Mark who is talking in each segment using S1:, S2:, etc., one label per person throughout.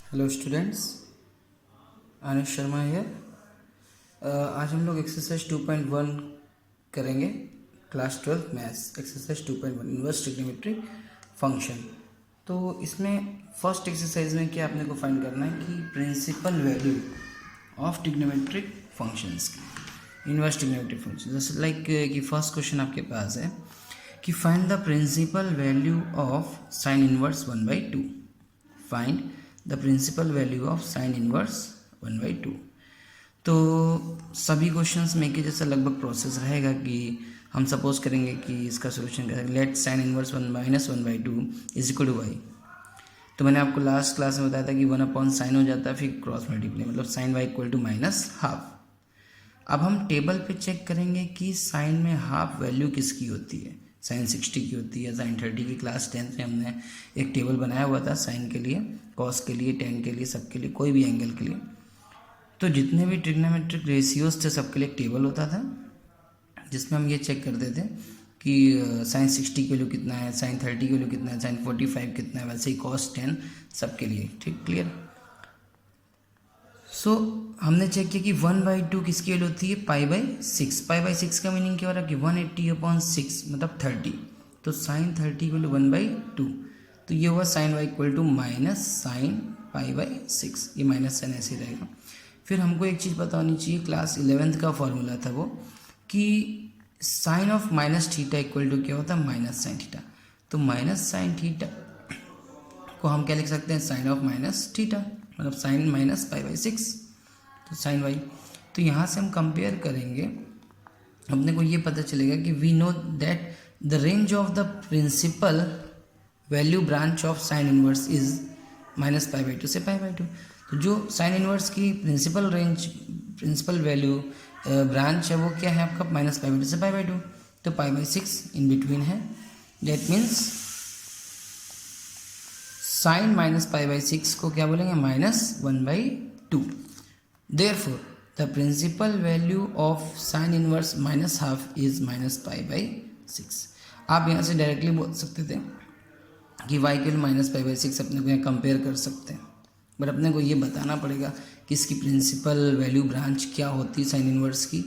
S1: Hello students, Anish Sharma है। आज हम लोग एक्सरसाइज 2.1 करेंगे। Class 12 maths exercise 2.1 inverse trigonometric function. तो इसमें फर्स्ट एक्सरसाइज में क्या आपने को फाइंड करना है कि principal value of trigonometric functions की, इनवर्स ट्रिग्नोमेट्रिक फंक्शन। जैसे लाइक कि फर्स्ट क्वेश्चन आपके पास है कि find the principal value of sine inverse 1/2। Find the principal value of sine inverse 1/2। तो सभी क्वेश्चंस में के जैसा लगभग प्रोसेस रहेगा कि हम सपोज करेंगे कि इसका सोल्यूशन करेंगे let sine inverse 1 - 1/2 is equal to y. तो मैंने आपको लास्ट क्लास में बताया था कि 1/sin हो जाता है, फिर क्रॉस मल्टीप्लाई मतलब साइन वाई इक्वल टू -12। अब हम टेबल पे चेक करेंगे कि साइन में हाफ वैल्यू किसकी होती है। साइन 60 की होती है, साइन 30 की। क्लास 10th में हमने एक टेबल बनाया हुआ था साइन के लिए, कॉस के लिए, टेन के लिए, सबके लिए, कोई भी एंगल के लिए। तो जितने भी ट्रिग्नोमेट्रिक रेशियोज थे सबके लिए एक टेबल होता था जिसमें हम ये चेक करते थे कि साइन 60 की वैल्यू कितना है, साइन 30 की वैल्यू कितना है, साइन 45 कितना है, वैसे ही कॉस 10 सबके लिए। ठीक, क्लियर। सो हमने चेक किया कि 1/2 किसकी वैल्यू होती है, पाई/6। पाई/6 का मीनिंग क्या हो रहा है कि 180/6 मतलब 30। तो साइन 30 की वैल्यू 1/2, तो ये हुआ sine y equal to minus sine पाई/6। ये माइनस साइन ऐसे ही रहेगा। फिर हमको एक चीज़ पता होनी चाहिए, क्लास 11th का फॉर्मूला था वो कि sine of minus theta equal to क्या होता है, माइनस साइन थीटा। तो माइनस साइन थीटा को हम क्या लिख सकते हैं, साइन ऑफ माइनस थीटा मतलब साइन माइनस पाई/6, तो साइन वाई। तो यहाँ से हम कंपेयर करेंगे, अपने को ये पता चलेगा कि we know that the range of the principal value branch of sine inverse is -पाई/2 से पाई/2। तो जो साइन इनवर्स की प्रिंसिपल वैल्यू ब्रांच है वो क्या है आपका, -पाई/2 से पाई/2। तो पाई/6 इन बिटवीन है। दैट मीन्स साइन -पाई/6 को क्या बोलेंगे, -1/2। Therefore the principal value of sine inverse -half is -पाई/6। आप यहाँ से डायरेक्टली बोल सकते थे कि वाई के लिए -पाई/6 अपने को यहाँ कंपेयर कर सकते हैं, बट अपने को ये बताना पड़ेगा कि इसकी प्रिंसिपल वैल्यू ब्रांच क्या होती है साइन इनवर्स की।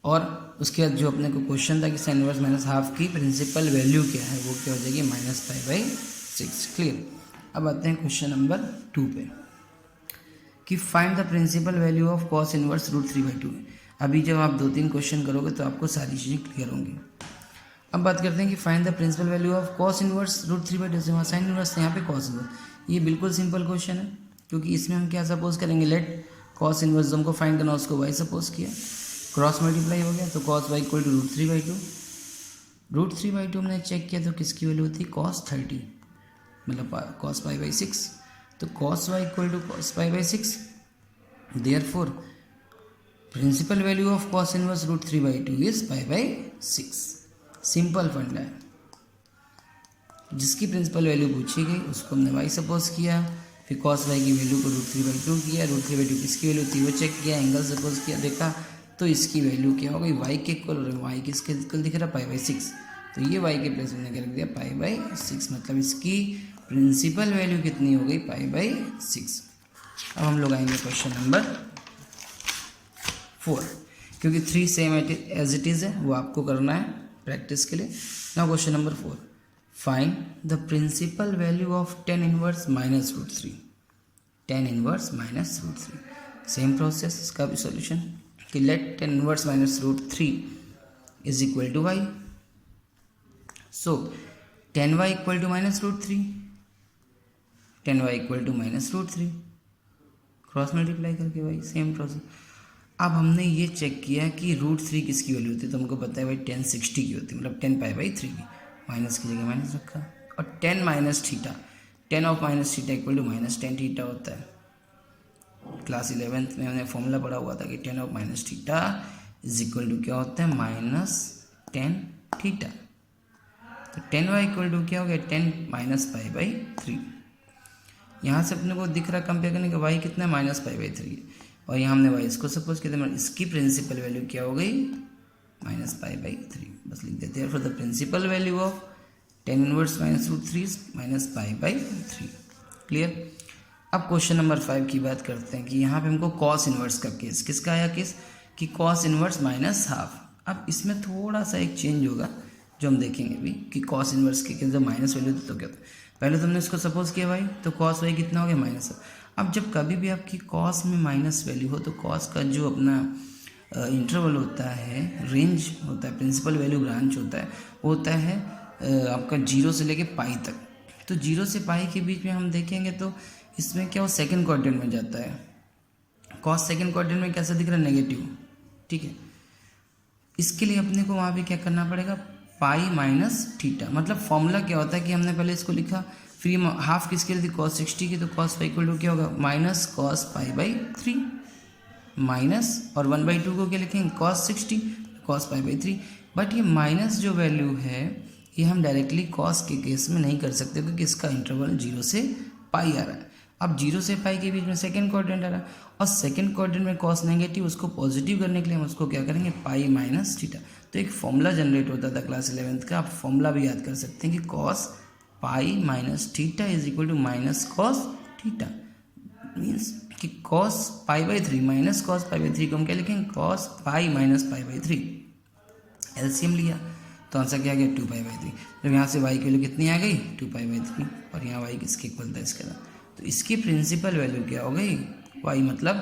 S1: और उसके बाद जो अपने को क्वेश्चन था कि साइन इनवर्स -हाफ की प्रिंसिपल वैल्यू क्या है, वो क्या हो जाएगी, -पाई/6। क्लियर। अब आते हैं क्वेश्चन नंबर 2 पे कि find the principal value of cos inverse √3/2। अभी जब आप 2-3 क्वेश्चन करोगे तो आपको सारी चीज़ें क्लियर होंगी। अब बात करते हैं कि find the principal value of cos inverse √3/2 से वहाँ साइन इनवर्स यहाँ पे कॉस इनवर्स। ये बिल्कुल सिंपल क्वेश्चन है क्योंकि इसमें हम क्या सपोज करेंगे, लेट कॉस इनवर्स जो हमको फाइंड करना उसको वाई सपोज किया, क्रॉस मल्टीप्लाई हो गया तो कॉस वाई इक्वल टू √3/2। √3/2 हमने चेक किया तो किसकी वैल्यू होती है, cos 30 मतलब cos पाई/6। तो cos y equal to cos पाई/6। Therefore principal value of cos inverse √3/2 is पाई/6। सिंपल फंडा है। जिसकी प्रिंसिपल वैल्यू पूछी गई उसको हमने y सपोज किया, फिर cos y की वैल्यू को √3/2 किया, √3/2 किसकी वैल्यू थी वो चेक किया, एंगल सपोज किया, देखा तो इसकी वैल्यू क्या हो गई, y के इक्वल, और y किसके इक्वल दिख रहा है, पाई/6। तो ये y के प्लेस में क्या रख दिया, पाई/6 मतलब इसकी प्रिंसिपल वैल्यू कितनी हो गई, पाई/6। अब हम लोग आएंगे क्वेश्चन नंबर 4 क्योंकि 3 सेम एज इट इज़ है, वो आपको करना है प्रैक्टिस के लिए। Now question number 4, find the principal value of tan inverse -√3। tan inverse -√3 same process, इसका भी सॉल्यूशन कि let tan inverse -√3 is equal to y. So tan y equal to -√3, tan y equal to -√3, cross multiply करके भाई same process. अब हमने ये check किया कि √3 किसकी वैल्यू होती है, तो हमको पता है भाई tan 60 की होती है मतलब 10 पाई/3 की, माइनस की जगह माइनस रखा, और tan minus theta, tan of minus theta equal to -tan theta होता है। क्लास 11th में हमने फॉर्मूला पढ़ा हुआ था कि tan of minus theta is equal to क्या होता है, -tan थीटा। तो tan y इक्वल टू क्या हो गया, 10 - पाई/3। यहाँ से अपने को दिख रहा कंपेयर करने का y कितना है, -पाई/3, और यहाँ हमने y इसको सपोज किया था, इसकी प्रिंसिपल वैल्यू क्या हो गई, -पाई/3। बस लिख देते हैं, for the principal value of tan inverse -√3 -पाई/3। क्लियर। अब क्वेश्चन नंबर 5 की बात करते हैं कि यहाँ पे हमको कॉस इन्वर्स का केस, किसका आया केस कि कॉस इन्वर्स माइनस हाफ। अब इसमें थोड़ा सा एक चेंज होगा जो हम देखेंगे अभी कि कॉस इन्वर्स के जब माइनस वैल्यू थी तो क्या था। पहले तुमने इसको सपोज किया भाई, तो कॉस वाई कितना हो गया माइनस। अब जब कभी भी आपकी कॉस में माइनस वैल्यू हो तो कॉस का जो अपना इंटरवल होता है, रेंज होता है, प्रिंसिपल वैल्यू ब्रांच होता है, वो होता है आपका 0 से लेके पाई तक। तो 0 से पाई के बीच में हम देखेंगे तो इसमें क्या हो, सेकंड क्वाड्रेंट में जाता है। कॉस सेकंड क्वाड्रेंट में कैसा दिख रहा है, नेगेटिव। ठीक है, इसके लिए अपने को वहाँ पे क्या करना पड़ेगा, पाई माइनस थीटा। मतलब फॉर्मूला क्या होता है कि हमने पहले इसको लिखा, फिर हाफ किसके लिए थी, कॉस 60 की, तो कॉस पाई इक्वल टू क्या होगा, minus cos pi by 3 minus, और 1/2 को क्या लिखेंगे, cos 60 cos pi by 3। But ये माइनस जो वैल्यू है ये हम डायरेक्टली कॉस के केस में नहीं कर सकते क्योंकि इसका इंटरवल 0 से पाई आ रहा है। अब 0 से पाई के बीच में सेकंड क्वाड्रेंट आ रहा है, और सेकंड क्वाड्रेंट में कॉस नेगेटिव, उसको पॉजिटिव करने के लिए हम उसको क्या करेंगे, पाई माइनस थीटा। तो एक फॉर्मूला जनरेट होता था क्लास 11th का, आप फॉर्मूला भी याद कर सकते हैं कि cos pi minus theta is equal to minus cos theta. Means कि cos pi by 3 minus cos pi by 3 को हम क्या लिखेंगे, cos pi minus pi by 3। LCM लिया तो आंसर क्या आ गया, 2 पाई बाई 3। जब यहाँ से वाई की वैल्यू कितनी आ गई, 2 पाई बाई 3, और यहाँ वाई किसके इक्वल था, इसके साथ। तो इसकी प्रिंसिपल वैल्यू क्या हो गई, वाई मतलब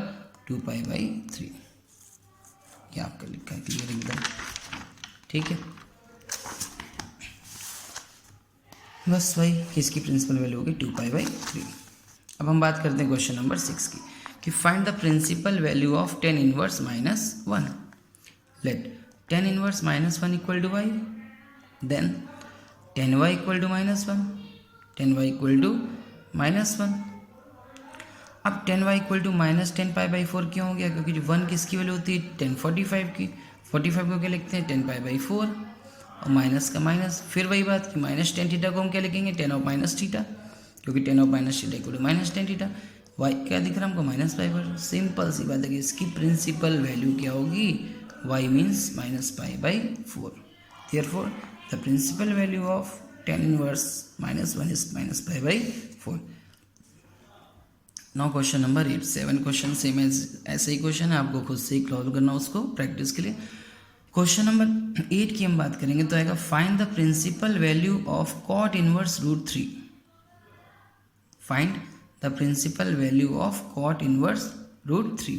S1: 2 पाई बाई 3। क्या आपका लिखा है, क्लियर एकदम, ठीक है। बस वही कि इसकी प्रिंसिपल वैल्यू हो गई 2 पाई बाई 3। अब हम बात करते हैं क्वेश्चन नंबर 6 की कि find the principal value of tan inverse minus 1। Let tan inverse minus 1 equal to y, then tan y equal to minus 1, tan y equal to minus 1। अब tan y equal to minus 10 pi by 4 क्यों हो गया, क्योंकि जो 1 किसकी value होती है, tan 45 की। 45 को क्या लिखते हैं, 10 पाई बाई 4, और माइनस का माइनस। फिर वही बात कि माइनस टेन थीटा को हम क्या लिखेंगे, टेन ऑफ माइनस थीटा, क्योंकि tan of minus theta equal to minus tan theta. Y क्या दिख रहा है हमको, माइनस पाई बाई। सिंपल सी बात है कि इसकी प्रिंसिपल वैल्यू क्या होगी, y means minus pi by 4। Therefore the principal value of tan inverse minus 1 is minus pi by 4। Now question number 8। 7 question same ऐसे ही क्वेश्चन है, आपको खुद से ही सॉल्व करना उसको प्रैक्टिस के लिए। क्वेश्चन नंबर 8 की हम बात करेंगे तो आएगा find the principal value of cot inverse root 3। Find the principal value of cot inverse root 3।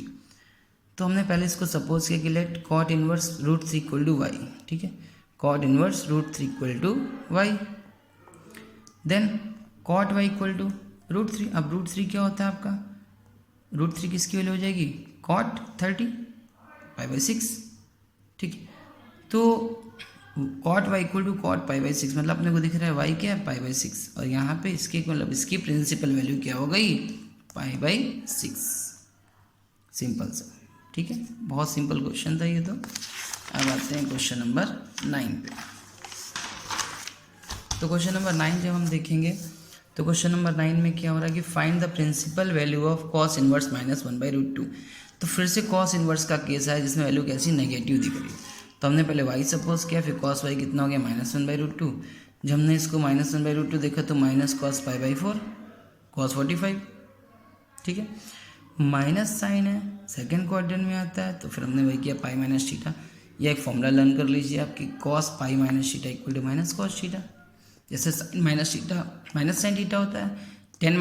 S1: तो हमने पहले इसको सपोज किया कि let cot inverse root 3 equal to y. ठीक है, cot inverse root 3 equal to y, then cot y equal to root 3। अब root 3 क्या होता है आपका, रूट 3 किसकी वैल्यू हो जाएगी, कॉट 30 पाई बाई 6। ठीक है, तो cot y equal to cot pi by 6, मतलब अपने को दिख रहा है वाई क्या है, पाई बाई 6, और यहाँ पे इसकी मतलब इसकी प्रिंसिपल वैल्यू क्या हो गई, पाई बाई 6। सिंपल सा, ठीक है, बहुत सिंपल क्वेश्चन था ये तो। अब आते हैं क्वेश्चन नंबर 9 पे। तो क्वेश्चन नंबर 9 जब हम देखेंगे तो क्वेश्चन नंबर 9 में क्या हो रहा है कि find the principal value of cos inverse minus 1 by root 2। तो फिर से कॉस इनवर्स का केस है जिसमें वैल्यू कैसी, नेगेटिव दिख रही है। तो हमने पहले वाई सपोज किया, फिर कॉस वाई कितना हो गया, माइनस 1 बाई रूट 2। जब हमने इसको माइनस 1 बाई रूट 2 देखा तो minus cos pi by 4 cos 45। ठीक है, माइनस साइन है, सेकेंड क्वाड्रेंट में आता है, तो फिर हमने वही किया पाई माइनस थीटा। यह एक फॉर्मूला लर्न कर लीजिए आपकी, cos pi minus theta equal to minus cos theta. जैसे sine minus theta minus sine theta होता है, tan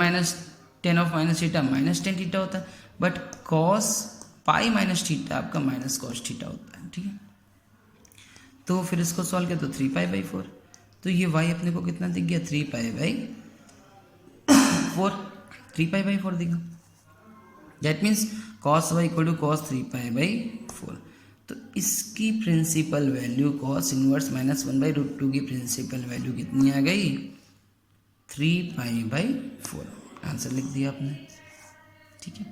S1: of minus theta minus tan theta होता है, but cos pi minus theta आपका माइनस कॉस थीटा होता है। ठीक है, तो फिर इसको सॉल्व किया तो 3 पाई बाई 4। तो ये y अपने को कितना दिख गया, 3 पाई बाई 4, 3 पाई बाई 4 दिखा। That means cos y equal to cos 3 pi by 4। तो इसकी principal value cos inverse minus 1 by root 2 की प्रिंसिपल वैल्यू कितनी आ गई, 3 पाई बाई 4। आंसर लिख दिया आपने। ठीक है,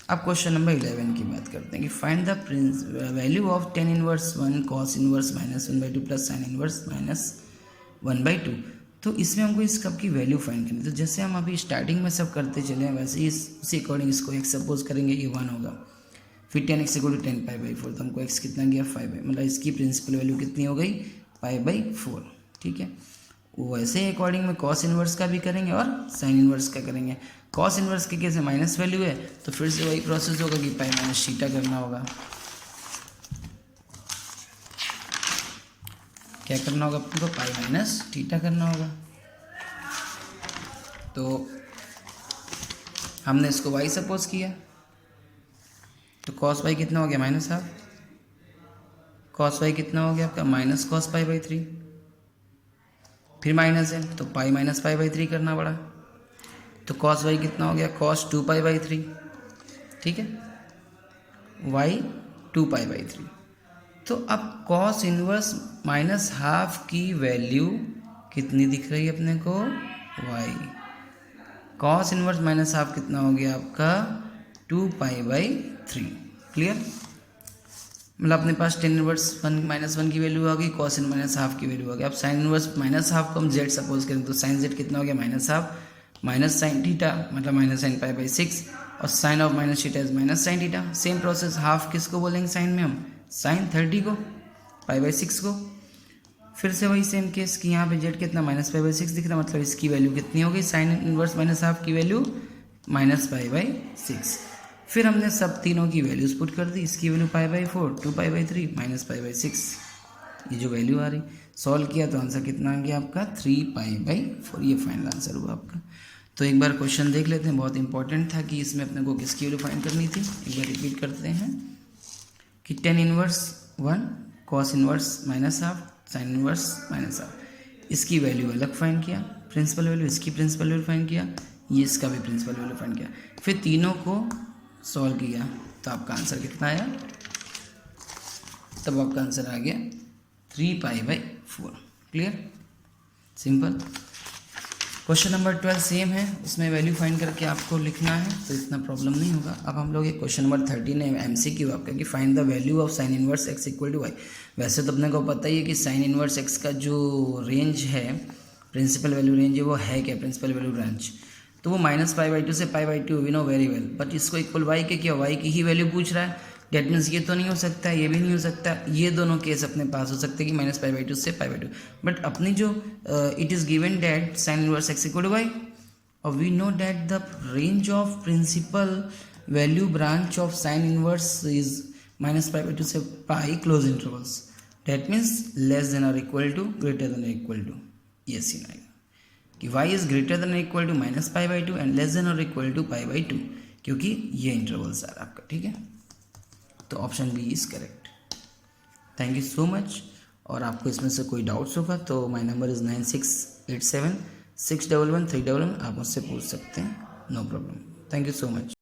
S1: अब क्वेश्चन नंबर 11 की बात करते हैं कि find the value of tan inverse 1 cos inverse minus 1 by 2 plus sine inverse minus 1 by 2। तो इसमें हमको इस कब की वैल्यू फाइंड करनी है। तो जैसे हम अभी स्टार्टिंग में सब करते चले हैं वैसे ही उसी अकॉर्डिंग इसको x सपोज करेंगे, ये 1 होगा, फिर tan x equal to 10 pi by 4, तो हमको x कितना गया 5 बाई, मतलब इसकी प्रिंसिपल वैल्यू कितनी हो गई, पाई बाई 4। ठीक है, वैसे ही अकॉर्डिंग में कॉस इनवर्स का भी करेंगे और साइन इनवर्स का करेंगे। कॉस इन्वर्स के केस में माइनस वैल्यू है तो फिर से वही प्रोसेस होगा कि पाई माइनस थीटा करना होगा। क्या करना होगा अपने को? पाई माइनस थीटा करना होगा। तो हमने इसको y सपोज किया तो कॉस वाई कितना हो गया? Minus half. कॉस वाई कितना हो गया आपका? Minus cos pi by 3। फिर माइनस है तो पाई माइनस पाई बाई 3 करना पड़ा। तो कॉस वाई कितना हो गया? Cos 2 pi by 3। ठीक है, वाई 2 पाई बाई 3। तो अब कॉस इनवर्स माइनस हाफ की वैल्यू कितनी दिख रही है अपने को? Y. Cos inverse minus half कितना हो गया आपका? 2 पाई बाई 3। क्लियर? मतलब अपने पास टेन इनवर्स 1 माइनस 1 की वैल्यू आ गई, कॉस इन माइनस हाफ की वैल्यू आ गई। अब साइन इनवर्स माइनस हाफ को हम जेड सपोज करें तो साइन जेड कितना हो गया? Minus half minus sine theta मतलब माइनस साइन पाई बाई 6 और sine of minus theta is minus sine theta. Same process, half किसको बोलेंगे साइन में? हम साइन 30 को, पाई बाई 6 को। फिर से वही सेम केस कि यहाँ पे जेड कितना? माइनस पाई बाई 6 दिख रहा है, मतलब इसकी वैल्यू कितनी हो गई? साइन इनवर्स माइनस हाफ की वैल्यू माइनस पाई बाई 6। फिर हमने सब तीनों की वैल्यूज पुट कर दी। इसकी value pi by 4, 2 pi by 3 minus pi by 6, ये जो वैल्यू आ रही। सॉल्व किया तो आंसर कितना आ गया आपका? 3 पाई बाई 4। ये फाइनल आंसर हुआ आपका। तो एक बार क्वेश्चन देख लेते हैं, बहुत इंपॉर्टेंट था कि इसमें अपने को किसकी वैल्यू फाइंड करनी थी। एक बार रिपीट करते हैं कि tan inverse 1 cos inverse minus half sine inverse minus half, इसकी वैल्यू अलग फाइंड किया, प्रिंसिपल वैल्यू, इसकी प्रिंसिपल वैल्यू फाइंड किया, ये इसका भी प्रिंसिपल वैल्यू फाइंड किया। फिर तीनों को सॉल्व किया तो आपका आंसर कितना आया? तब आपका आंसर आ गया 3 pi by 4। Clear? Simple. Question number 12 same है, उसमें वैल्यू फाइंड करके आपको लिखना है तो इतना प्रॉब्लम नहीं होगा। अब हम लोग एक क्वेश्चन नंबर 13 है MCQ आपका कि find the value of sine inverse x equal to y. वैसे तो अपने को पता ही है कि साइन इनवर्स x का जो रेंज है, प्रिंसिपल वैल्यू रेंज है, वो है क्या? Principal value range. तो वो माइनस पाई बाई 2 से pi by 2 we know very well, but इसको इक्वल वाई के क्या? वाई की ही वैल्यू पूछ रहा है। डेट मीन्स ये तो नहीं हो सकता, ये भी नहीं हो सकता, ये दोनों केस अपने पास हो सकते हैं कि माइनस पाई बाई 2 से पाई बाई 2। बट अपनी जो it is given that sine inverse x equal to y और we know that the range of principal value branch of sine inverse is minus pi by 2 से pi closed intervals. That means less than और equal to, greater than और equal to, ये scene आएगा कि y is greater than और equal to minus pi by 2 and less than और equal to pi by 2, क्योंकि ये इंटरवल्स आ रहा है आपका। ठीक है, तो option B is correct. Thank you so much. और आपको इसमें से कोई डाउट्स होगा तो माय नंबर इज़ 9687 611 311, आप मुझसे पूछ सकते हैं, no problem. Thank you so much.